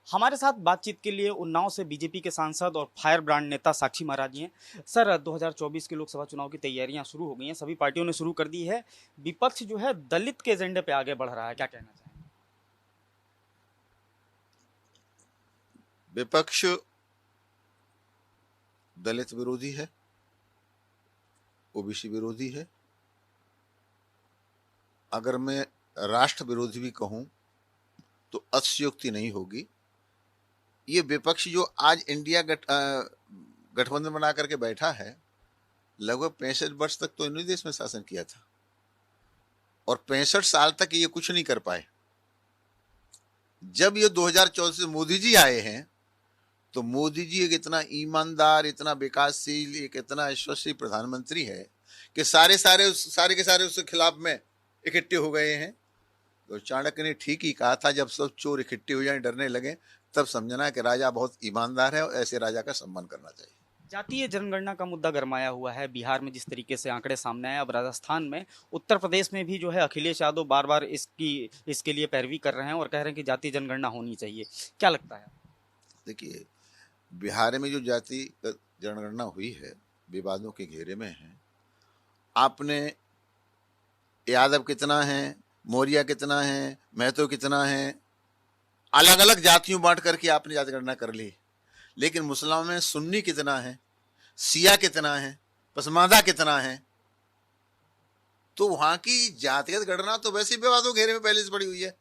हमारे साथ बातचीत के लिए उन्नाव से बीजेपी के सांसद और फायर ब्रांड नेता साक्षी महाराज जी हैं। सर, 2024 के लोकसभा चुनाव की तैयारियां शुरू हो गई हैं, सभी पार्टियों ने शुरू कर दी है। विपक्ष जो है दलित के एजेंडे पे आगे बढ़ रहा है, क्या कहना चाहेंगे? विपक्ष दलित विरोधी है, ओबीसी विरोधी है। अगर मैं राष्ट्र विरोधी भी कहूं तो अतिशयोक्ति नहीं होगी। ये विपक्ष जो आज इंडिया गठबंधन बना करके बैठा है, लगभग 65 वर्ष तक तो इन्हीं देश में शासन किया था और 65 साल तक ये कुछ नहीं कर पाए। जब ये 2014 से मोदी जी आए हैं तो मोदी जी एक इतना ईमानदार, इतना विकासशील, एक इतना यशस्वी प्रधानमंत्री है कि सारे के सारे उसके खिलाफ में इकट्ठे हो गए हैं। तो चाणक्य ने ठीक ही कहा था, जब सब चोर इकट्ठे हो जाएं, डरने लगे, तब समझना कि राजा बहुत ईमानदार है और ऐसे राजा का सम्मान करना चाहिए। जातीय जनगणना का मुद्दा गरमाया हुआ है। बिहार में जिस तरीके से आंकड़े सामने आए, अब राजस्थान में, उत्तर प्रदेश में भी जो है अखिलेश यादव बार बार इसके लिए पैरवी कर रहे हैं और कह रहे हैं कि जातीय जनगणना होनी चाहिए। क्या लगता है? देखिए, बिहार में जो जाति जनगणना हुई है विवादों के घेरे में है। आपने यादव कितना है, मौर्य कितना है, महतो कितना है, अलग अलग जातियों बांट करके आपने जाति गणना कर ली। लेकिन मुसलमानों में सुन्नी कितना है, सिया कितना है, पसमानदा कितना है, तो वहां की जातिगत गणना तो वैसे विवादों घेरे में पहले से पड़ी हुई है।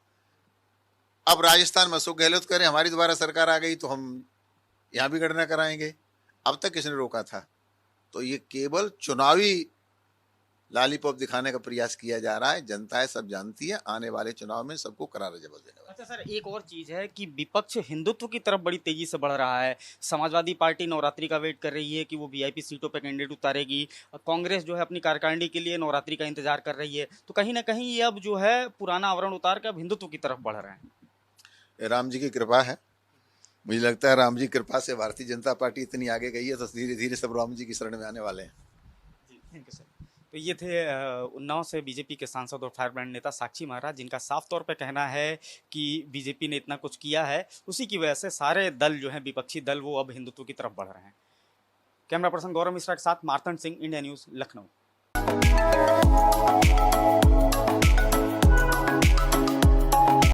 अब राजस्थान में अशोक गहलोत करें, हमारी दोबारा सरकार आ गई तो हम यहां भी गणना कराएंगे। अब तक किसने रोका था? तो ये केवल चुनावी लॉलीपॉप दिखाने का प्रयास किया जा रहा है। जनता है, सब जानती है, आने वाले चुनाव में सबको करारा जवाब देने वाला। अच्छा सर, एक और चीज है कि विपक्ष हिंदुत्व की तरफ बड़ी तेजी से बढ़ रहा है। समाजवादी पार्टी नवरात्रि का वेट कर रही है कि वो वीआईपी सीटों पर कैंडिडेट उतारेगी। कांग्रेस जो है अपनी कार्यकारिणी के लिए नवरात्रि का इंतजार कर रही है। तो कहीं ना कहीं ये अब जो है पुराना आवरण उतार के अब हिंदुत्व की तरफ बढ़ रहे हैं। राम जी की कृपा है। मुझे लगता है राम जी की कृपा से भारतीय जनता पार्टी इतनी आगे गई है तो धीरे धीरे सब राम जी की शरण में आने वाले हैं। जी, थैंक यू सर। तो ये थे उन्नाव से बीजेपी के सांसद और फायर ब्रांड नेता साक्षी महाराज, जिनका साफ तौर पे कहना है कि बीजेपी ने इतना कुछ किया है, उसी की वजह से सारे दल जो हैं, विपक्षी दल, वो अब हिंदुत्व की तरफ बढ़ रहे हैं। कैमरा पर्सन गौरव मिश्रा के साथ मार्तंड सिंह, इंडिया न्यूज़, लखनऊ।